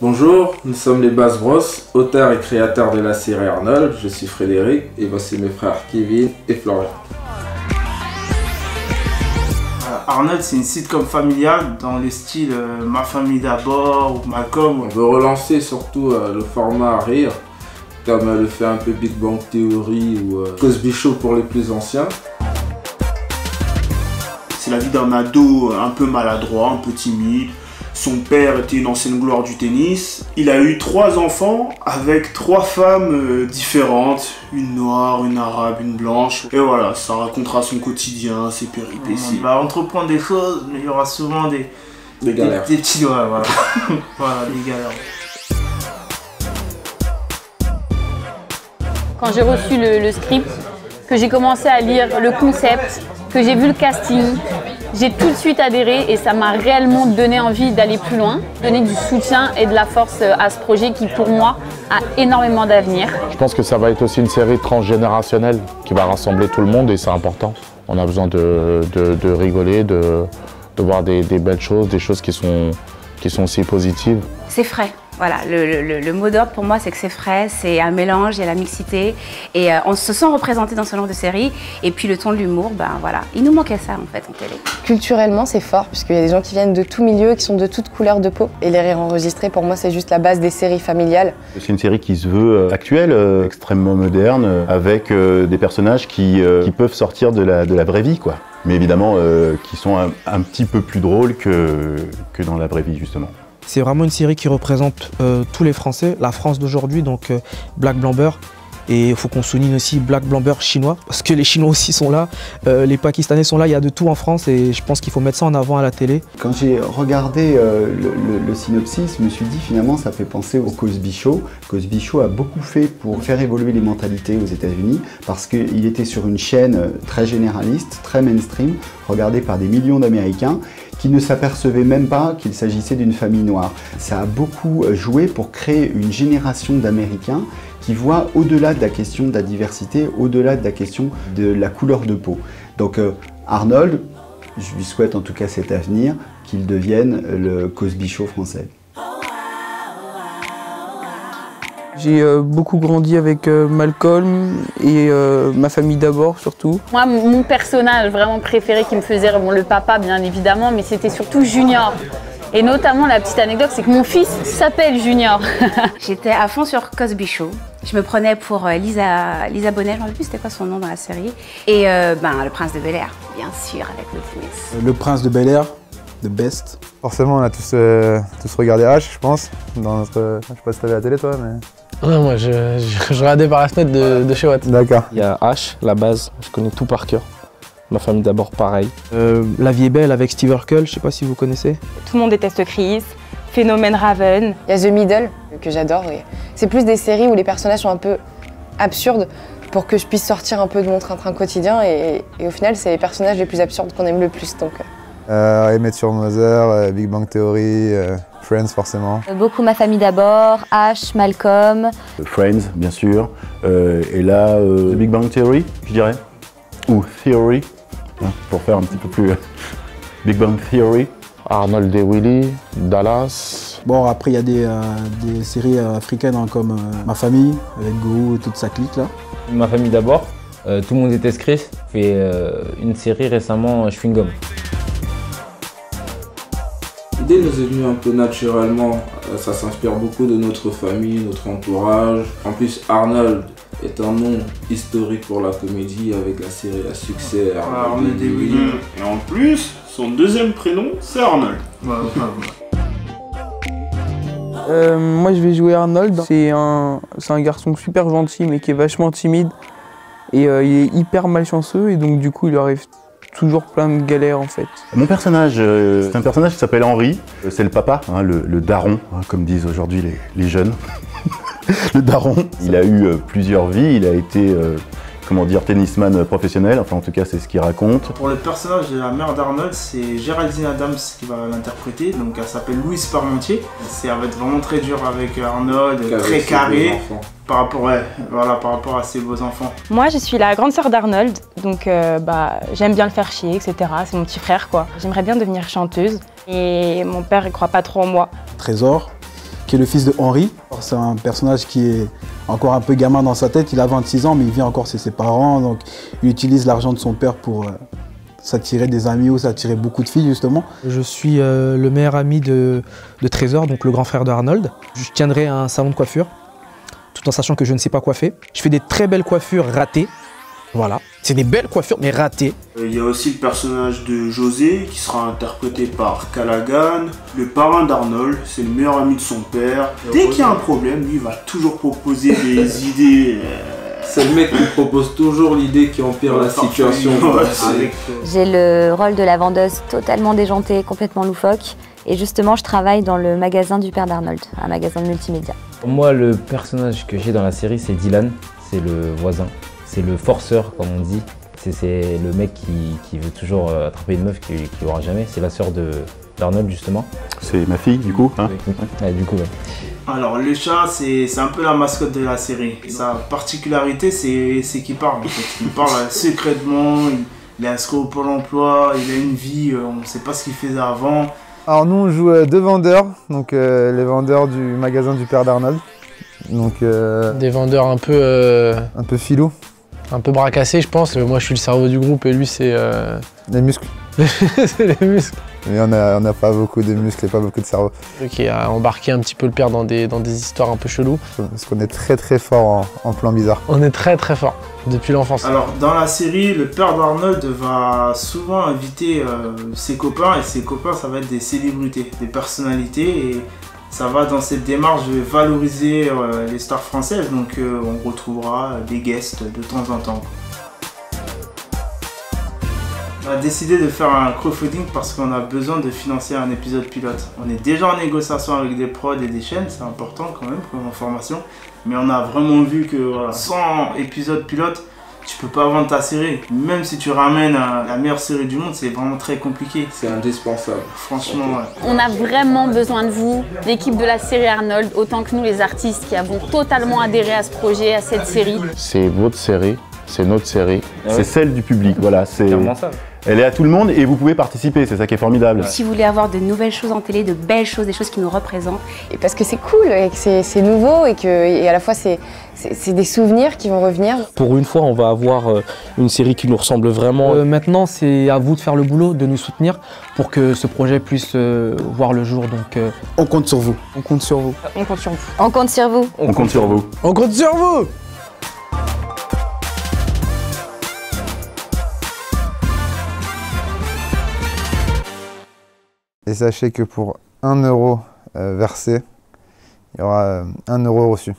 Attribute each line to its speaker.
Speaker 1: Bonjour, nous sommes les Bass Bros, auteurs et créateurs de la série Arnold. Je suis Frédéric et voici mes frères Kevin et Florian.
Speaker 2: Arnold, c'est une sitcom familiale dans le style Ma famille d'abord ou Malcolm.
Speaker 1: On veut relancer surtout le format à rire, comme le fait un peu Big Bang Theory ou Cosby Show pour les plus anciens.
Speaker 2: C'est la vie d'un ado un peu maladroit, un peu timide. Son père était une ancienne gloire du tennis. Il a eu 3 enfants avec 3 femmes différentes. Une noire, une arabe, une blanche. Et voilà, ça racontera son quotidien, ses péripéties. Il va entreprendre des choses, mais il y aura souvent des
Speaker 1: galères.
Speaker 2: Des petits doigts, voilà. Voilà, des galères.
Speaker 3: Quand j'ai reçu le script, que j'ai commencé à lire le concept, que j'ai vu le casting, j'ai tout de suite adhéré et ça m'a réellement donné envie d'aller plus loin, donner du soutien et de la force à ce projet qui, pour moi, a énormément d'avenir.
Speaker 4: Je pense que ça va être aussi une série transgénérationnelle qui va rassembler tout le monde et c'est important. On a besoin de rigoler, de voir des belles choses, des choses qui sont aussi positives.
Speaker 5: C'est frais. Voilà, le mot d'ordre pour moi, c'est que c'est frais, c'est un mélange, il y a la mixité et on se sent représenté dans ce genre de série. Et puis le ton de l'humour, ben voilà, il nous manquait ça en fait en télé.
Speaker 6: Culturellement, c'est fort puisqu'il y a des gens qui viennent de tout milieu, qui sont de toutes couleurs de peau. Et les rires enregistrés, pour moi, c'est juste la base des séries familiales.
Speaker 7: C'est une série qui se veut actuelle, extrêmement moderne, avec des personnages qui peuvent sortir de la vraie vie, quoi. Mais évidemment, qui sont un petit peu plus drôles que dans la vraie vie, justement.
Speaker 8: C'est vraiment une série qui représente tous les Français, la France d'aujourd'hui, donc Black Blanc Beurre. Et il faut qu'on souligne aussi Black Blanc Beurre chinois, parce que les Chinois aussi sont là, les Pakistanais sont là, il y a de tout en France et je pense qu'il faut mettre ça en avant à la télé.
Speaker 9: Quand j'ai regardé le synopsis, je me suis dit finalement ça fait penser au Cosby Show. Cosby Show a beaucoup fait pour faire évoluer les mentalités aux États-Unis parce qu'il était sur une chaîne très généraliste, très mainstream, regardée par des millions d'Américains qui ne s'apercevaient même pas qu'il s'agissait d'une famille noire. Ça a beaucoup joué pour créer une génération d'Américains qui voient au-delà de la question de la diversité, au-delà de la question de la couleur de peau. Donc Arnold, je lui souhaite en tout cas cet avenir, qu'il devienne le Cosby Show français.
Speaker 10: J'ai beaucoup grandi avec Malcolm et ma famille d'abord surtout.
Speaker 3: Moi, mon personnage vraiment préféré qui me faisait, bon, le papa bien évidemment, mais c'était surtout Junior. Et notamment la petite anecdote, c'est que mon fils s'appelle Junior.
Speaker 5: J'étais à fond sur Cosby Show. Je me prenais pour Lisa Bonet, je ne me rappelle plus c'était quoi son nom dans la série. Et le Prince de Bel-Air, bien sûr, avec Will Smith.
Speaker 11: Le Prince de Bel-Air, the best.
Speaker 12: Forcément, on a tous regardé H, je pense. Dans notre, je sais pas si t'avais la télé toi, mais...
Speaker 10: Non, moi je regardais par la fenêtre de chez Watt.
Speaker 12: D'accord.
Speaker 10: Il y a H, la base, je connais tout par cœur. Ma famille d'abord, pareil.
Speaker 8: La vie est belle avec Steve Urkel, je sais pas si vous connaissez.
Speaker 13: Tout le monde déteste Chris, Phénomène Raven.
Speaker 6: Il y a The Middle, que j'adore. C'est plus des séries où les personnages sont un peu absurdes pour que je puisse sortir un peu de mon train-train quotidien. Et au final, c'est les personnages les plus absurdes qu'on aime le plus. Donc.
Speaker 12: Emmett sur Mother, Big Bang Theory, Friends forcément.
Speaker 14: Beaucoup Ma famille d'abord, H, Malcolm.
Speaker 7: Friends, bien sûr. Et là, The Big Bang Theory, je dirais. Ou Theory, hein, pour faire un petit peu plus Big Bang Theory.
Speaker 4: Arnold et Willy, Dallas.
Speaker 11: Bon, après il y a des séries africaines hein, comme Ma famille, avec Gourou et toute sa clique là.
Speaker 15: Ma famille d'abord, tout le monde déteste Chris, fait une série récemment Chewing Gum.
Speaker 1: L'idée nous est venue un peu naturellement, ça s'inspire beaucoup de notre famille, notre entourage. En plus Arnold est un nom historique pour la comédie avec la série à succès
Speaker 2: Arnold et Willy. Et en plus, son deuxième prénom c'est Arnold.
Speaker 10: Moi je vais jouer Arnold, c'est un garçon super gentil mais qui est vachement timide. Et il est hyper malchanceux et donc du coup il lui arrive toujours plein de galères en fait.
Speaker 7: Mon personnage, c'est un personnage qui s'appelle Henri. C'est le papa, hein, le daron, hein, comme disent aujourd'hui les jeunes. Le daron. Il a eu plusieurs vies, il a été comment dire, tennisman professionnel, enfin en tout cas c'est ce qu'il raconte.
Speaker 2: Pour le personnage de la mère d'Arnold, c'est Géraldine Adams qui va l'interpréter, donc elle s'appelle Louise Parmentier. Ça va être vraiment très dur avec Arnold, très carré, par rapport à ses beaux enfants.
Speaker 13: Moi je suis la grande sœur d'Arnold, donc j'aime bien le faire chier, etc. C'est mon petit frère quoi. J'aimerais bien devenir chanteuse, et mon père il croit pas trop en moi.
Speaker 11: Trésor, qui est le fils de Henri. C'est un personnage qui est encore un peu gamin dans sa tête. Il a 26 ans, mais il vit encore chez ses parents. Donc il utilise l'argent de son père pour s'attirer des amis ou s'attirer beaucoup de filles, justement.
Speaker 8: Je suis le meilleur ami de Trésor, donc le grand frère de Arnold. Je tiendrai un salon de coiffure, tout en sachant que je ne sais pas coiffer. Je fais des très belles coiffures ratées. Voilà, c'est des belles coiffures, mais ratées.
Speaker 2: Il y a aussi le personnage de José, qui sera interprété par Callaghan. Le parrain d'Arnold, c'est le meilleur ami de son père. Dès qu'il y a un problème, lui, il va toujours proposer des idées.
Speaker 1: C'est le mec qui propose toujours l'idée qui empire la situation.
Speaker 14: J'ai le rôle de la vendeuse totalement déjantée, complètement loufoque. Et justement, je travaille dans le magasin du père d'Arnold, un magasin de multimédia.
Speaker 15: Moi, le personnage que j'ai dans la série, c'est Dylan. C'est le voisin. C'est le forceur, comme on dit. C'est le mec qui veut toujours attraper une meuf qu'il n'aura jamais. C'est la sœur d'Arnold, justement.
Speaker 7: C'est ma fille, du coup, hein?
Speaker 15: Ouais, du coup, ouais.
Speaker 2: Alors, le chat, c'est un peu la mascotte de la série. Sa particularité, c'est qu'il parle, en fait. Il parle secrètement, il est inscrit au Pôle emploi, il a une vie, on ne sait pas ce qu'il faisait avant.
Speaker 12: Alors nous, on joue deux vendeurs, donc les vendeurs du magasin du père d'Arnold. Donc
Speaker 16: des vendeurs un peu
Speaker 12: filous.
Speaker 16: Un peu bracassés, je pense. Moi, je suis le cerveau du groupe et lui, c'est...
Speaker 12: Les muscles.
Speaker 16: C'est les muscles.
Speaker 12: Mais on n'a pas beaucoup de muscles et pas beaucoup de cerveau.
Speaker 16: Qui a embarqué un petit peu le père dans des histoires un peu cheloues.
Speaker 12: Parce qu'on est très très fort en plan bizarre.
Speaker 16: On est très très fort, depuis l'enfance.
Speaker 2: Alors, dans la série, le père d'Arnold va souvent inviter ses copains, et ses copains, ça va être des célébrités, des personnalités, et ça va dans cette démarche de valoriser les stars françaises, donc on retrouvera des guests de temps en temps. On a décidé de faire un crowdfunding parce qu'on a besoin de financer un épisode pilote. On est déjà en négociation avec des prods et des chaînes, c'est important quand même comme information, mais on a vraiment vu que voilà, sans épisode pilote, tu peux pas vendre ta série. Même si tu ramènes la meilleure série du monde, c'est vraiment très compliqué.
Speaker 1: C'est indispensable.
Speaker 2: Franchement, ouais.
Speaker 3: On a vraiment besoin de vous, l'équipe de la série Arnold, autant que nous les artistes qui avons totalement adhéré à ce projet, à cette série.
Speaker 4: C'est votre série, c'est notre série.
Speaker 7: C'est celle du public, voilà. C'est
Speaker 15: clairement ça.
Speaker 7: Elle est à tout le monde et vous pouvez participer, c'est ça qui est formidable.
Speaker 5: Si vous voulez avoir de nouvelles choses en télé, de belles choses, des choses qui nous représentent.
Speaker 6: Et parce que c'est cool, et que c'est nouveau, et à la fois c'est des souvenirs qui vont revenir.
Speaker 8: Pour une fois, on va avoir une série qui nous ressemble vraiment. Maintenant, c'est à vous de faire le boulot, de nous soutenir pour que ce projet puisse voir le jour. Donc,
Speaker 11: on compte sur vous.
Speaker 8: On compte sur vous.
Speaker 14: On compte sur vous. On compte sur vous.
Speaker 7: On compte sur vous.
Speaker 8: On compte sur vous.
Speaker 12: Et sachez que pour 1 euro versé, il y aura 1 euro reçu.